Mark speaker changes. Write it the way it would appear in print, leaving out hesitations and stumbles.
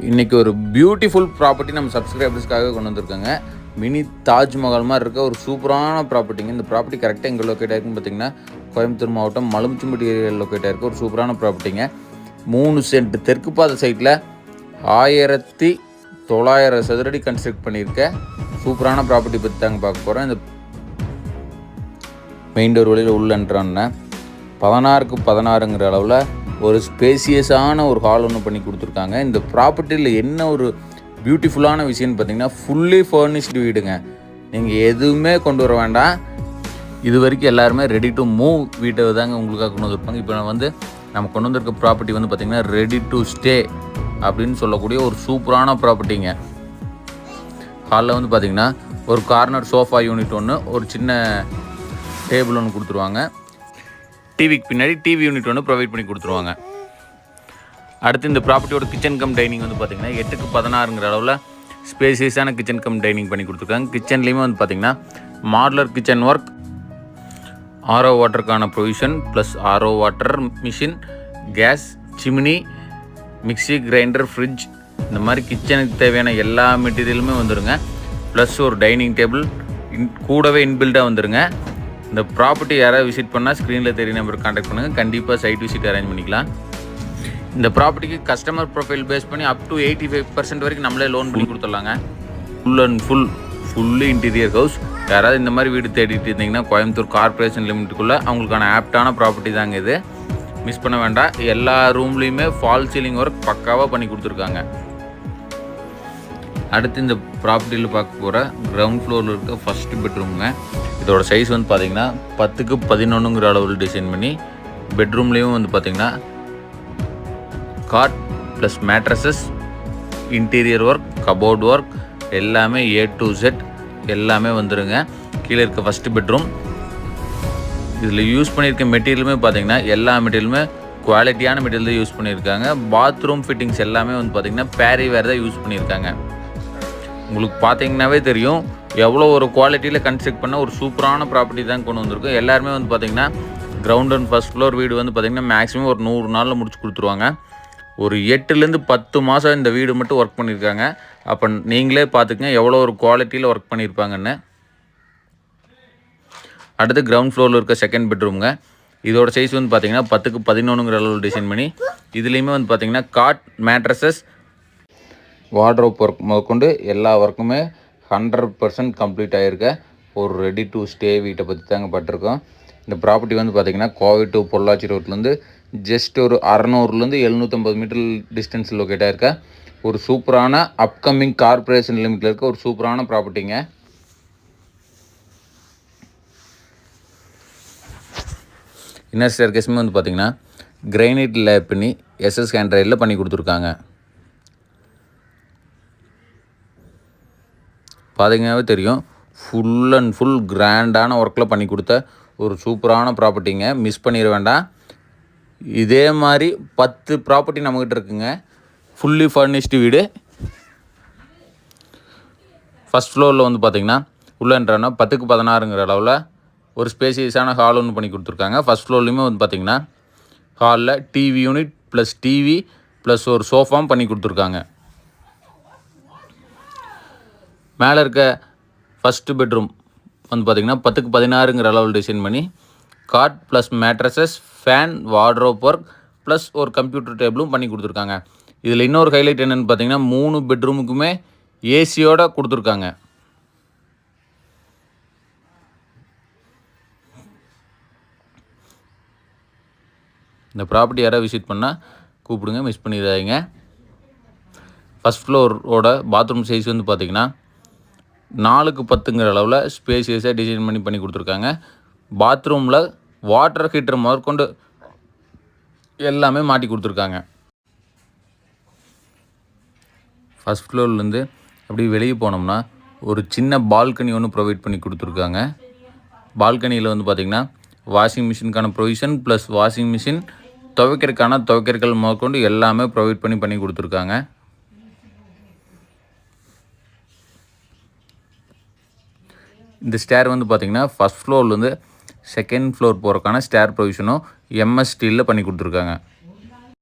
Speaker 1: இன்றைக்கி ஒரு beautiful property நம்ம சப்ஸ்கிரைபர்ஸ்க்காக கொண்டு வந்திருக்காங்க. மினி தாஜ்மஹால் மாதிரி இருக்க ஒரு சூப்பரான ப்ராப்பர்ட்டிங்க. இந்த ப்ராப்பர்ட்டி கரெக்டாக எங்கே லொக்கேட் ஆகிருக்குன்னு பார்த்தீங்கன்னா, கோயம்புத்தூர் மாவட்டம் மலுமிச்சம்பட்டி ஏரியாவில் லொக்கேட் ஆகிருக்க ஒரு சூப்பரான ப்ராப்பர்ட்டிங்க. 3 சென்ட் தெற்கு பாதை சைட்டில் 1900 சதுரடி கன்ஸ்ட்ரக்ட் பண்ணியிருக்க சூப்பரான ப்ராப்பர்ட்டி பற்றி தாங்க பார்க்க போகிறோம். இந்த மெயின் டோர் வழியில் உள்ள என்ட்ரான 16க்கு 16ங்கிற அளவில் ஒரு ஸ்பேசியஸான ஒரு ஹால் ஒன்று பண்ணி கொடுத்துருக்காங்க. இந்த ப்ராப்பர்ட்டியில் என்ன ஒரு பியூட்டிஃபுல்லான விஷயம்னு பார்த்தீங்கன்னா, ஃபுல்லி ஃபர்னிஷ்டு வீடுங்க. நீங்கள் எதுவுமே கொண்டு வர வேண்டாம். இது வரைக்கும் எல்லாருமே ரெடி டு மூவ் வீட்டை தாங்க உங்களுக்காக கொண்டு வந்திருப்பாங்க. இப்போ நம்ம கொண்டு வந்திருக்க ப்ராப்பர்ட்டி வந்து பார்த்திங்கன்னா ரெடி டு ஸ்டே அப்படின்னு சொல்லக்கூடிய ஒரு சூப்பரான ப்ராப்பர்ட்டிங்க. ஹாலில் வந்து பார்த்திங்கன்னா ஒரு கார்னர் சோஃபா யூனிட் ஒன்று, ஒரு சின்ன டேபிள் ஒன்று கொடுத்துருவாங்க. டிவிக்கு பின்னாடி டிவி யூனிட் ஒன்று ப்ரொவைட் பண்ணி கொடுத்துருவாங்க. அடுத்து இந்த ப்ராப்பர்ட்டியோட கிச்சன் கம் டைனிங் வந்து பார்த்திங்கன்னா 8க்கு 16ங்கிற அளவில் ஸ்பேசியஸான கிச்சன் கம் டைனிங் பண்ணி கொடுத்துருக்காங்க. கிச்சன்லேயுமே வந்து பார்த்திங்கன்னா மாடுலர் கிச்சன் ஒர்க், ஆரோ வாட்டருக்கான provision plus RO water machine, gas, chimney, mixie, grinder, fridge, இந்த மாதிரி கிச்சனுக்கு தேவையான எல்லா மெட்டீரியலுமே வந்துடுங்க. ப்ளஸ் ஒரு டைனிங் டேபிள் கூடவே இன்பில்டாக வந்துடுங்க. இந்த ப்ராப்பர்ட்டி யாராவது விசிட் பண்ணால் ஸ்க்ரீனில் தெரிய நம்பருக்கு கான்டாக்ட் பண்ணுங்கள். கண்டிப்பாக சைட் விசிட் அரேஞ்ச் பண்ணிக்கலாம். இந்த ப்ராப்பர்ட்டிக்கு கஸ்டமர் ப்ரொஃபைல் பேஸ் பண்ணி அப் டு 85% வரைக்கும் நம்மளே லோன் பண்ணி கொடுத்துடலாங்க. Full and fully interior house. யாராவது இந்த மாதிரி வீடு தேடிட்டு இருந்தீங்கன்னா கோயம்புத்தூர் கார்பரேஷன் லிமிட்டுக்குள்ளே அவங்களுக்கான ஆப்டான ப்ராப்பர்ட்டி தாங்க இது. மிஸ் பண்ண வேண்டாம். எல்லா ரூம்லேயுமே ஃபால் சீலிங் ஒர்க் பக்காவாக பண்ணி கொடுத்துருக்காங்க. அடுத்து இந்த ப்ராப்பர்ட்டியில் பார்க்க போகிற கிரவுண்ட் ஃப்ளோரில் இருக்க ஃபஸ்ட்டு பெட்ரூமுங்க. இதோட சைஸ் வந்து பார்த்திங்கன்னா 10க்கு 11ங்கிற அளவில் டிசைன் பண்ணி, பெட்ரூம்லேயும் வந்து பார்த்திங்கன்னா cot plus mattresses, interior work, cupboard work எல்லாமே A to Z எல்லாமே வந்துடுங்க. கீழே இருக்க ஃபஸ்ட்டு பெட்ரூம். இதில் யூஸ் பண்ணியிருக்க மெட்டீரியலுமே பார்த்திங்கன்னா எல்லா மெட்டீரியலுமே குவாலிட்டியான மெட்டீரியல் தான் யூஸ் பண்ணியிருக்காங்க. பாத்ரூம் ஃபிட்டிங்ஸ் எல்லாமே வந்து பார்த்திங்கன்னா பேரி வேர் தான் யூஸ் பண்ணியிருக்காங்க. உங்களுக்கு பார்த்தீங்கன்னாவே தெரியும் எவ்வளோ ஒரு குவாலிட்டியில் கன்ஸ்ட்ரக்ட் பண்ண ஒரு சூப்பரான ப்ராப்பர்ட்டி தான் கொண்டு வந்திருக்கும். எல்லாருமே வந்து பார்த்திங்கன்னா கிரவுண்ட் அண்ட் ஃபஸ்ட் ஃப்ளோர் வீடு வந்து பார்த்திங்கன்னா மேக்ஸிமம் ஒரு 100 நாளில் முடிச்சு கொடுத்துருவாங்க. ஒரு 8லேருந்து 10 மாதம் இந்த வீடு மட்டும் ஒர்க் பண்ணியிருக்காங்க. அப்போ நீங்களே பார்த்துக்கங்க எவ்வளோ ஒரு குவாலிட்டியில் ஒர்க் பண்ணியிருப்பாங்கன்னு. அடுத்து கிரவுண்ட் ஃப்ளோரில் இருக்க செகண்ட் பெட்ரூமுங்க. இதோட சைஸ் வந்து பார்த்திங்கன்னா 10க்கு 11ங்கிற அளவில் டிசைன் பண்ணி, இதுலேயுமே வந்து பார்த்திங்கன்னா காட், மேட்ரஸஸ், வார்ட்ரோப் ஒர்க் முதற்கொண்டு எல்லா ஒர்க்குமே 100% கம்ப்ளீட் ஆகிருக்க ஒரு ரெடி டு ஸ்டே வீட்டை பற்றி தாங்க பட்டிருக்கோம். இந்த ப்ராப்பர்ட்டி வந்து பார்த்திங்கன்னா கோவை டு பொள்ளாச்சி ரோட்லேருந்து ஜஸ்ட் ஒரு 600லேருந்து 750 மீட்டர் டிஸ்டன்ஸ் லொக்கேட் ஆகிருக்க ஒரு சூப்பரான அப்கமிங் கார்பரேஷன் லிமிட்டில் இருக்க ஒரு சூப்பரான ப்ராப்பர்ட்டிங்க. இன்னர் ஸ்டேர்கேஸுமே வந்து பார்த்திங்கன்னா கிரைனைட் லேப் பண்ணி SS ஹேண்ட்ரைடில் பண்ணி கொடுத்துருக்காங்க. பார்த்தீங்கன்னாவே தெரியும் ஃபுல் அண்ட் ஃபுல் கிராண்டான ஒர்க்கில் பண்ணி கொடுத்த ஒரு சூப்பரான ப்ராப்பர்ட்டிங்க. மிஸ் பண்ணிட வேண்டாம். இதே மாதிரி 10 ப்ராப்பர்ட்டி நம்மக்கிட்ட இருக்குங்க. ஃபுல்லி ஃபர்னிஷ்டு வீடு. ஃபஸ்ட் ஃப்ளோரில் வந்து பார்த்திங்கன்னா உள்ளேன்றானா 10க்கு 16ங்கிற அளவில் ஒரு ஸ்பேசியஸான ஹால் ஒன்று பண்ணி கொடுத்துருக்காங்க. ஃபஸ்ட் ஃப்ளோர்லேயுமே வந்து பார்த்திங்கன்னா ஹாலில் TV unit plus TV plus ஒரு சோஃபாவும் பண்ணி கொடுத்துருக்காங்க. மேலே இருக்க ஃபஸ்ட்டு பெட்ரூம் வந்து பார்த்திங்கன்னா 10க்கு 16ங்கிற அளவில் டிசைன் பண்ணி cot plus mattresses, fan, wardrobe work plus ஒரு கம்ப்யூட்டர் டேபிளும் பண்ணி கொடுத்துருக்காங்க. இதில் இன்னொரு ஹைலைட் என்னென்னு பார்த்திங்கன்னா 3 பெட்ரூமுக்குமே ஏசியோடு கொடுத்துருக்காங்க. இந்த ப்ராப்பர்ட்டி யாராவது விசிட் பண்ணால் கூப்பிடுங்க, மிஸ் பண்ணிடாதீங்க. ஃபஸ்ட் ஃப்ளோரோட பாத்ரூம் சைஸ் வந்து பார்த்திங்கன்னா 4க்கு 10ங்கிற அளவில் ஸ்பேசியஸாக டிசைன் பண்ணி கொடுத்துருக்காங்க. பாத்ரூமில் வாட்டர் ஹீட்டர் முதற்கொண்டு எல்லாமே மாட்டி கொடுத்துருக்காங்க. ஃபஸ்ட் ஃப்ளோர்லேருந்து அப்படி வெளியே போனோம்னா ஒரு சின்ன பால்கனி ஒன்று ப்ரொவைட் பண்ணி கொடுத்துருக்காங்க. பால்கனியில் வந்து பார்த்திங்கன்னா வாஷிங் மிஷினுக்கான ப்ரொவிஷன் ப்ளஸ் வாஷிங் மிஷின், துவைக்கிறதுக்கான முதற்கொண்டு எல்லாமே ப்ரொவைட் பண்ணி கொடுத்துருக்காங்க. இந்த ஸ்டேர் வந்து பார்த்திங்கன்னா ஃபஸ்ட் ஃப்ளோர்லேருந்து செகண்ட் ஃப்ளோர் போகிறக்கான ஸ்டேர் ப்ரொவிஷனும் MS ஸ்டீலில் பண்ணி கொடுத்துருக்காங்க.